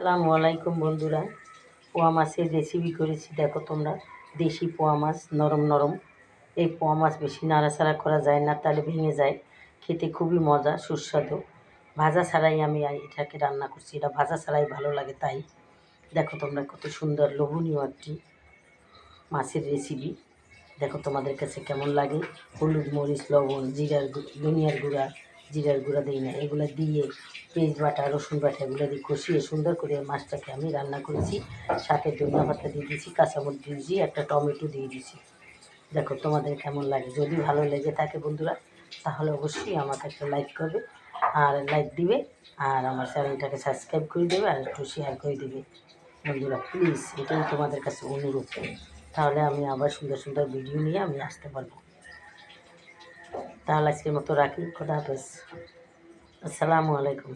আসসালামু আলাইকুম বন্ধুরা। পোয়া মাছের রেসিপি করেছি, দেখো তোমরা। দেশি পোয়া মাছ, নরম নরম। এই পোয়া মাছ বেশি নাড়াচাড়া করা যায় না, তাহলে ভেঙে যায়। খেতে খুবই মজা, সুস্বাদু। ভাজা ছাড়াই আমি এটাকে রান্না করছি, এটা ভাজা ছাড়াই ভালো লাগে। তাই দেখো তোমরা, কত সুন্দর লোভনীয় একটি মাছের রেসিপি। দেখো তোমাদের কাছে কেমন লাগে। হলুদ, মরিচ, লবণ, ধনিয়ার গুঁড়া, জিরার গুঁড়া দিই না, এগুলো দিয়ে পেঁয়াজ বাটা, রসুন বাটা এগুলো দিয়ে কষিয়ে সুন্দর করে মাছটাকে আমি রান্না করেছি। সাথে ধনিয়া পাতা দিয়ে দিয়েছি, কাঁচামরিচ দিয়েছি, একটা টমেটো দিয়ে দিয়েছি। দেখো তোমাদের কেমন লাগে। যদি ভালো লেগে থাকে বন্ধুরা, তাহলে অবশ্যই আমাকে একটা লাইক করবে, আর লাইক দিবে, আর আমার চ্যানেলটাকে সাবস্ক্রাইব করে দেবে, আর একটু শেয়ার করে দেবে বন্ধুরা, প্লিজ। এটাই তোমাদের কাছে অনুরোধ। তাহলে আমি আবার সুন্দর সুন্দর ভিডিও নিয়ে আমি আসতে পারবো। তাহলে আজকের মতো রাখি। খোদা হাফেজ। আসসালামু আলাইকুম।